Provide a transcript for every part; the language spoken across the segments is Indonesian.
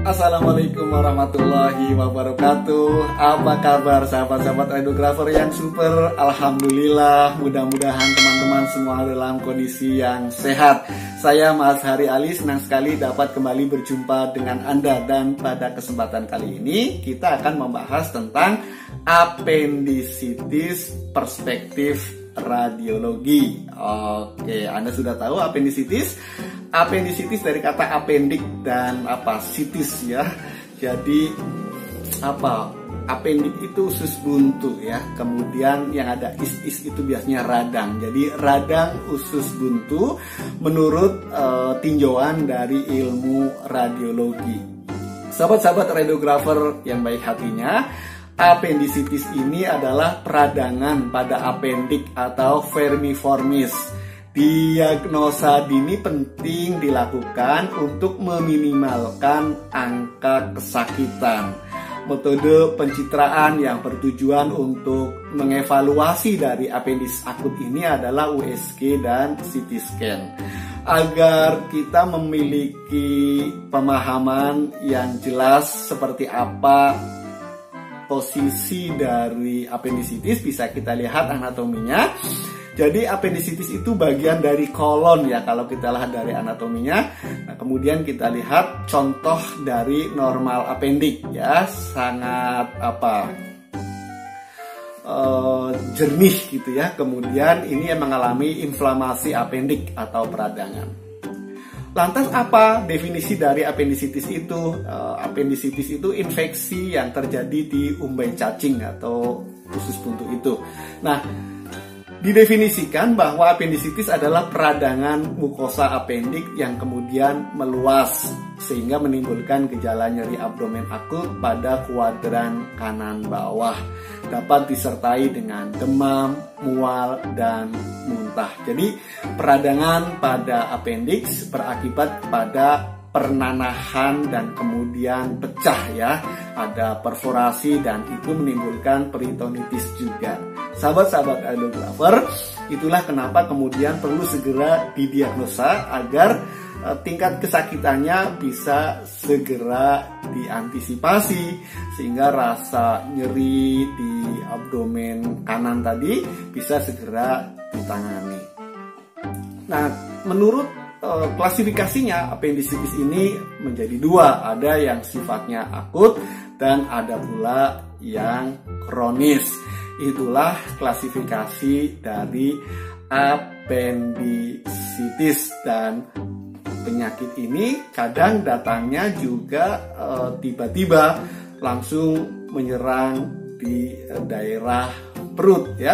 Assalamualaikum warahmatullahi wabarakatuh. Apa kabar sahabat-sahabat radiografer yang super? Alhamdulillah, mudah-mudahan teman-teman semua dalam kondisi yang sehat. Saya Mas Hari Ali, senang sekali dapat kembali berjumpa dengan Anda. Dan pada kesempatan kali ini kita akan membahas tentang apendisitis perspektif radiologi. Oke, Anda sudah tahu apendisitis? Apendisitis dari kata apendik dan sitis ya. Jadi apendik itu usus buntu ya. Kemudian yang ada is itu biasanya radang. Jadi radang usus buntu menurut tinjauan dari ilmu radiologi. Sahabat-sahabat radiografer yang baik hatinya, apendisitis ini adalah peradangan pada apendik atau vermiformis. Diagnosa dini penting dilakukan untuk meminimalkan angka kesakitan. Metode pencitraan yang bertujuan untuk mengevaluasi dari apendis akut ini adalah USG dan CT scan. Agar kita memiliki pemahaman yang jelas seperti apa posisi dari apendisitis, bisa kita lihat anatominya. Jadi apendisitis itu bagian dari kolon ya kalau kita lihat dari anatominya. Nah, kemudian kita lihat contoh dari normal apendik ya, sangat jernih gitu ya. Kemudian ini yang mengalami inflamasi apendik atau peradangan. Lantas apa definisi dari apendisitis itu? Apendisitis itu infeksi yang terjadi di umbai cacing atau usus buntu itu. Nah, didefinisikan bahwa apendisitis adalah peradangan mukosa apendik yang kemudian meluas sehingga menimbulkan gejala nyeri abdomen akut pada kuadran kanan bawah. Dapat disertai dengan demam, mual, dan muntah. Jadi peradangan pada apendiks berakibat pada pernanahan dan kemudian pecah ya. Ada perforasi dan itu menimbulkan peritonitis juga. Sahabat-sahabat radiografer, itulah kenapa kemudian perlu segera didiagnosa agar tingkat kesakitannya bisa segera diantisipasi sehingga rasa nyeri di abdomen kanan tadi bisa segera ditangani. Nah, menurut klasifikasinya apendisitis ini menjadi dua, ada yang sifatnya akut dan ada pula yang kronis. Itulah klasifikasi dari apendisitis. Dan penyakit ini kadang datangnya juga tiba-tiba langsung menyerang di daerah perut ya.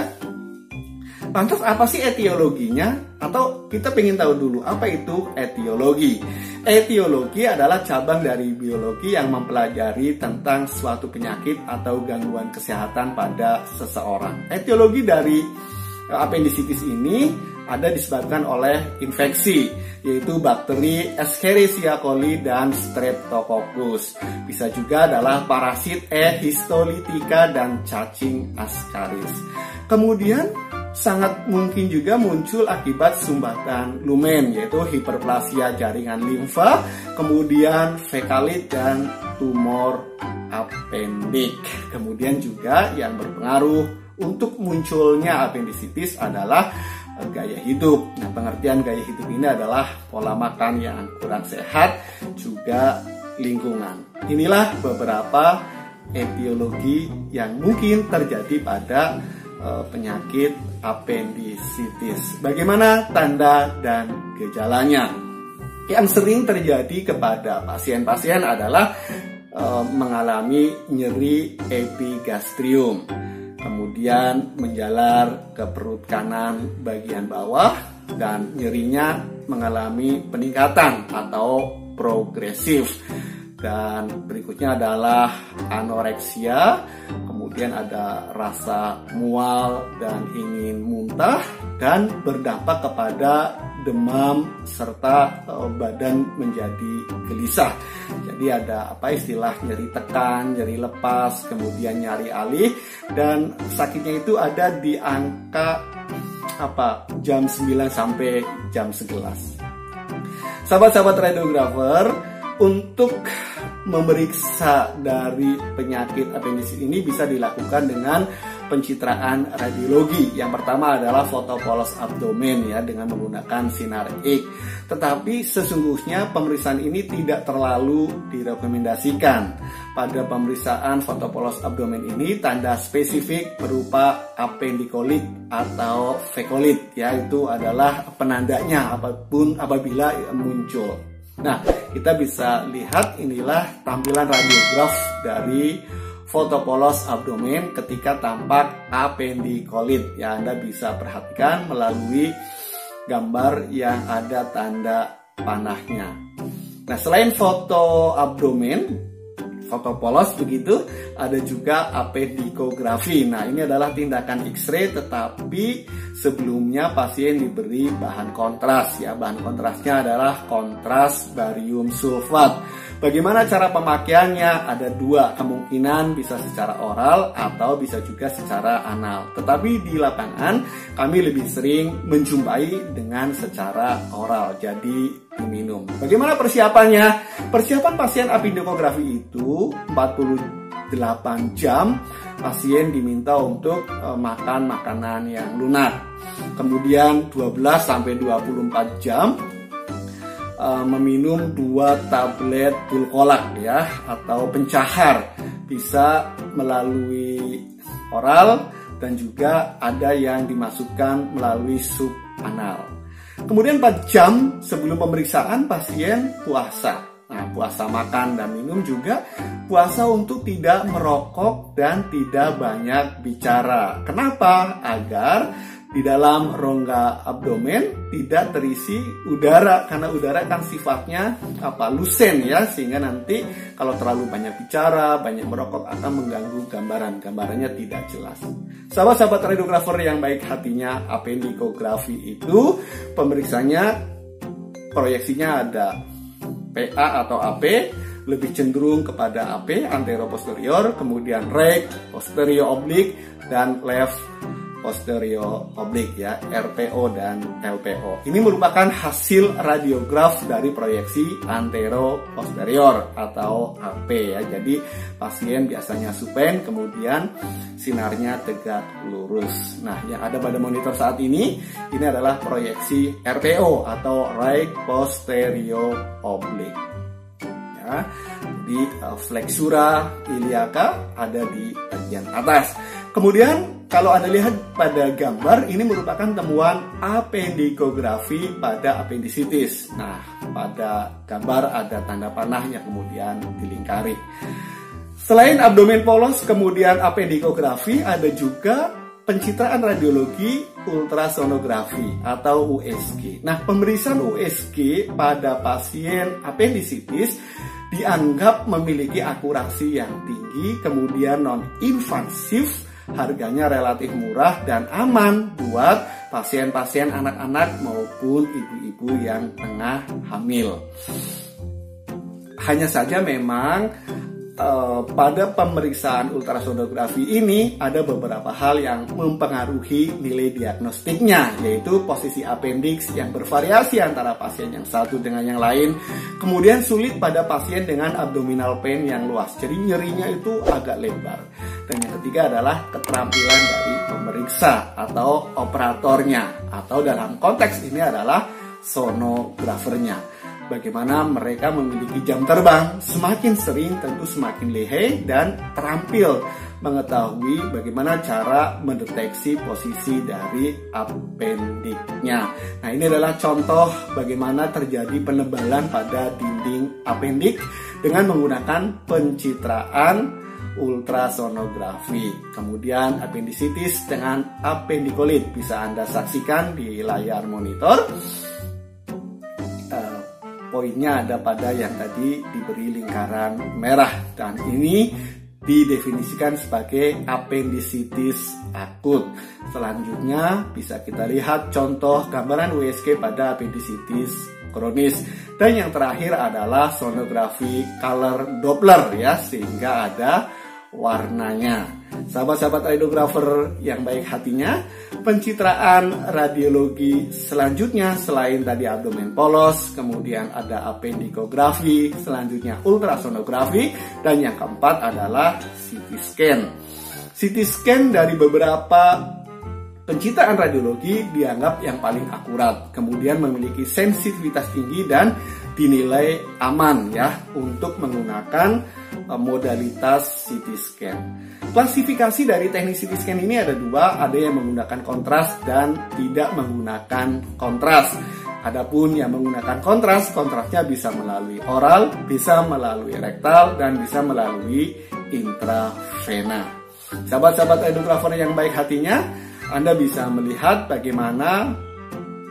Lantas apa sih etiologinya? Atau kita pengen tahu dulu apa itu etiologi? Etiologi adalah cabang dari biologi yang mempelajari tentang suatu penyakit atau gangguan kesehatan pada seseorang. Etiologi dari apendisitis ini ada disebabkan oleh infeksi, yaitu bakteri Escherichia coli dan Streptococcus. Bisa juga adalah parasit E. histolytica dan cacing Ascaris. Kemudian sangat mungkin juga muncul akibat sumbatan lumen, yaitu hiperplasia jaringan limfa, kemudian fekalit dan tumor apendik. Kemudian juga yang berpengaruh untuk munculnya apendisitis adalah gaya hidup. Nah, pengertian gaya hidup ini adalah pola makan yang kurang sehat, juga lingkungan. Inilah beberapa etiologi yang mungkin terjadi pada penyakit apendisitis. Bagaimana tanda dan gejalanya? Yang sering terjadi kepada pasien-pasien adalah mengalami nyeri epigastrium, kemudian menjalar ke perut kanan bagian bawah, dan nyerinya mengalami peningkatan atau progresif. Dan berikutnya adalah anoreksia, kemudian ada rasa mual dan ingin muntah, dan berdampak kepada demam serta badan menjadi gelisah. Jadi ada istilah nyeri tekan, nyeri lepas, kemudian nyari alih, dan sakitnya itu ada di angka jam 9 sampai jam 11. Sahabat-sahabat radiografer, untuk memeriksa dari penyakit apendisit ini bisa dilakukan dengan pencitraan radiologi. Yang pertama adalah foto polos abdomen ya dengan menggunakan sinar X. Tetapi sesungguhnya pemeriksaan ini tidak terlalu direkomendasikan. Pada pemeriksaan foto polos abdomen ini tanda spesifik berupa apendikolit atau fekolit ya, itu adalah penandanya apabila muncul. Nah, kita bisa lihat inilah tampilan radiograf dari foto polos abdomen ketika tampak apendikolit ya. Anda bisa perhatikan melalui gambar yang ada tanda panahnya. Nah, selain foto abdomen, foto polos begitu, ada juga apendikografi. Nah, ini adalah tindakan X-ray tetapi sebelumnya pasien diberi bahan kontras ya. Bahan kontrasnya adalah kontras barium sulfat. Bagaimana cara pemakaiannya? Ada dua kemungkinan, bisa secara oral atau bisa juga secara anal. Tetapi di lapangan kami lebih sering menjumpai dengan secara oral, jadi diminum. Bagaimana persiapannya? Persiapan pasien apendikografi itu 48 jam pasien diminta untuk makan makanan yang lunak. Kemudian 12 sampai 24 jam meminum 2 tablet dulkolak ya atau pencahar, bisa melalui oral dan juga ada yang dimasukkan melalui sub anal. Kemudian 4 jam sebelum pemeriksaan pasien puasa. Nah, puasa makan dan minum juga, puasa untuk tidak merokok dan tidak banyak bicara. Kenapa? Agar di dalam rongga abdomen tidak terisi udara, karena udara kan sifatnya lusen ya, sehingga nanti kalau terlalu banyak bicara, banyak merokok akan mengganggu gambarannya tidak jelas. Sahabat-sahabat radiografer yang baik hatinya, apendikografi itu pemeriksanya proyeksinya ada PA atau AP, lebih cenderung kepada AP antero-posterior, kemudian right posterior oblique dan left posterior oblique ya, RPO dan LPO. Ini merupakan hasil radiograf dari proyeksi antero posterior atau AP ya. Jadi pasien biasanya supine, kemudian sinarnya tegak lurus. Nah, yang ada pada monitor saat ini adalah proyeksi RPO atau right posterior oblique. Ya, di flexura iliaca ada di bagian atas. Kemudian kalau Anda lihat pada gambar, ini merupakan temuan apendikografi pada apendisitis. Nah, pada gambar ada tanda panahnya kemudian dilingkari. Selain abdomen polos, kemudian apendikografi, ada juga pencitraan radiologi ultrasonografi atau USG. Nah, pemeriksaan USG pada pasien apendisitis dianggap memiliki akurasi yang tinggi, kemudian non-invasif, harganya relatif murah dan aman buat pasien-pasien anak-anak maupun ibu-ibu yang tengah hamil. Hanya saja memang pada pemeriksaan ultrasonografi ini ada beberapa hal yang mempengaruhi nilai diagnostiknya, yaitu posisi apendiks yang bervariasi antara pasien yang satu dengan yang lain, kemudian sulit pada pasien dengan abdominal pain yang luas, jadi nyerinya itu agak lebar, dan yang ketiga adalah keterampilan dari pemeriksa atau operatornya, atau dalam konteks ini adalah sonografernya. Bagaimana mereka memiliki jam terbang, semakin sering tentu semakin lihai dan terampil mengetahui bagaimana cara mendeteksi posisi dari apendiknya. Nah, ini adalah contoh bagaimana terjadi penebalan pada dinding apendik dengan menggunakan pencitraan ultrasonografi. Kemudian apendisitis dengan apendikolit bisa Anda saksikan di layar monitor. Poinnya ada pada yang tadi diberi lingkaran merah, dan ini didefinisikan sebagai apendisitis akut. Selanjutnya bisa kita lihat contoh gambaran USG pada apendisitis kronis, dan yang terakhir adalah sonografi color Doppler ya, sehingga ada warnanya. Sahabat-sahabat radiografer yang baik hatinya, pencitraan radiologi selanjutnya selain tadi abdomen polos, kemudian ada appendikografi, selanjutnya ultrasonografi, dan yang keempat adalah CT scan. CT scan dari beberapa pencitraan radiologi dianggap yang paling akurat, kemudian memiliki sensitivitas tinggi dan dinilai aman ya untuk menggunakan modalitas CT scan. Klasifikasi dari teknik CT scan ini ada dua, ada yang menggunakan kontras dan tidak menggunakan kontras. Adapun yang menggunakan kontras, kontrasnya bisa melalui oral, bisa melalui rektal, dan bisa melalui intravena. Sahabat-sahabat radiografer yang baik hatinya, Anda bisa melihat bagaimana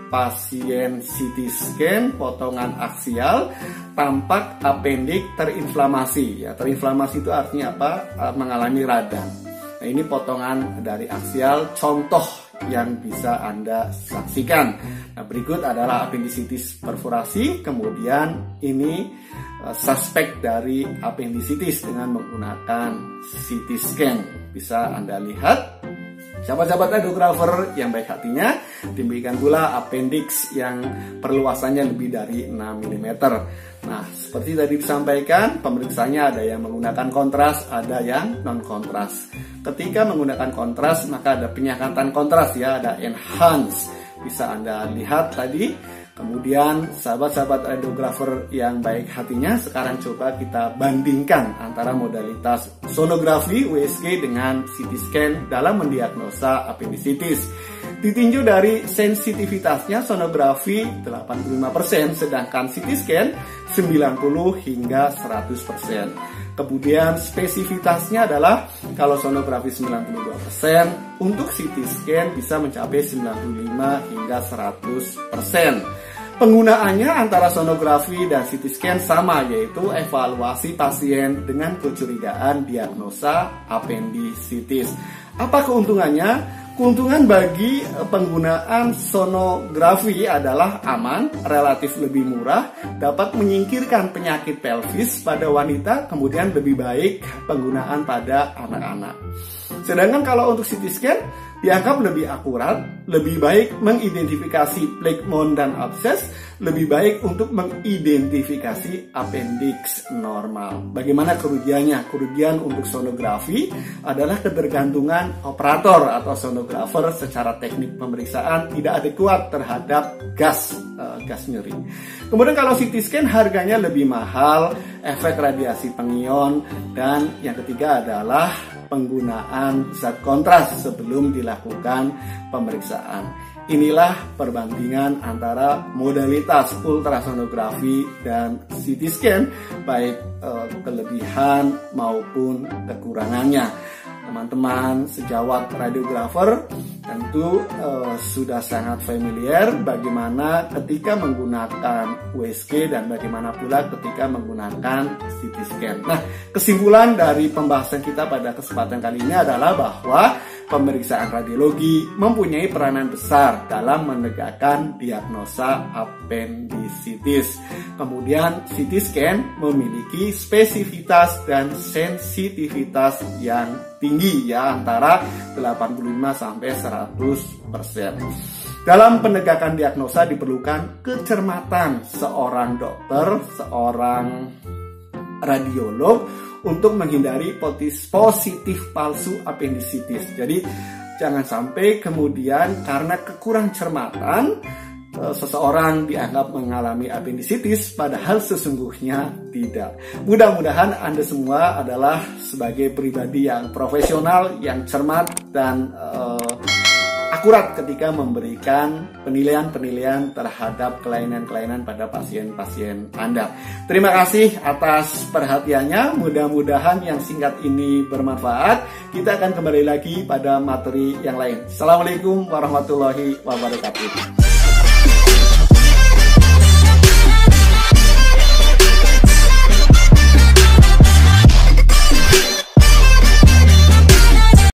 pasien CT scan potongan aksial tampak apendik terinflamasi. Ya, terinflamasi itu artinya apa? Mengalami radang. Nah, ini potongan dari aksial contoh yang bisa Anda saksikan. Nah, berikut adalah apendisitis perforasi, kemudian ini suspek dari apendisitis dengan menggunakan CT scan. Bisa Anda lihat. Sahabat-sahabat radiografer yang baik hatinya, demikian pula appendix yang perluasannya lebih dari 6 mm. Nah, seperti tadi disampaikan, pemeriksaannya ada yang menggunakan kontras, ada yang non-kontras. Ketika menggunakan kontras, maka ada penyekatan kontras ya, ada enhance. Bisa Anda lihat tadi. Kemudian sahabat-sahabat radiografer yang baik hatinya, sekarang coba kita bandingkan antara modalitas sonografi USG dengan CT scan dalam mendiagnosa apendisitis. Ditinjau dari sensitivitasnya, sonografi 85%, sedangkan CT scan 90 hingga 100%. Kemudian spesifitasnya adalah kalau sonografi 92%, untuk CT scan bisa mencapai 95 hingga 100%. Penggunaannya antara sonografi dan CT scan sama, yaitu evaluasi pasien dengan kecurigaan diagnosa apendisitis. Apa keuntungannya? Keuntungan bagi penggunaan sonografi adalah aman, relatif lebih murah, dapat menyingkirkan penyakit pelvis pada wanita, kemudian lebih baik penggunaan pada anak-anak. Sedangkan kalau untuk CT scan dianggap lebih akurat, lebih baik mengidentifikasi plegmon dan abses, lebih baik untuk mengidentifikasi appendix normal. Bagaimana kerugiannya? Kerugian untuk sonografi adalah ketergantungan operator atau sonografer secara teknik pemeriksaan tidak adekuat terhadap gas nyeri. Kemudian kalau CT scan harganya lebih mahal, efek radiasi pengion, dan yang ketiga adalah penggunaan zat kontras sebelum dilakukan pemeriksaan. Inilah perbandingan antara modalitas ultrasonografi dan CT scan, baik kelebihan maupun kekurangannya. Teman-teman sejawat radiografer tentu sudah sangat familiar bagaimana ketika menggunakan USG dan bagaimana pula ketika menggunakan CT scan. Nah, kesimpulan dari pembahasan kita pada kesempatan kali ini adalah bahwa pemeriksaan radiologi mempunyai peranan besar dalam menegakkan diagnosa apendisitis. Kemudian CT scan memiliki spesifitas dan sensitivitas yang tinggi ya, antara 85 sampai 100%. Dalam penegakan diagnosa diperlukan kecermatan seorang dokter, seorang radiolog untuk menghindari positif palsu apendisitis. Jadi jangan sampai kemudian karena kekurang cermatan seseorang dianggap mengalami apendisitis padahal sesungguhnya tidak. Mudah-mudahan Anda semua adalah sebagai pribadi yang profesional, yang cermat dan akurat ketika memberikan penilaian-penilaian terhadap kelainan-kelainan pada pasien-pasien Anda. Terima kasih atas perhatiannya. Mudah-mudahan yang singkat ini bermanfaat. Kita akan kembali lagi pada materi yang lain. Assalamualaikum warahmatullahi wabarakatuh.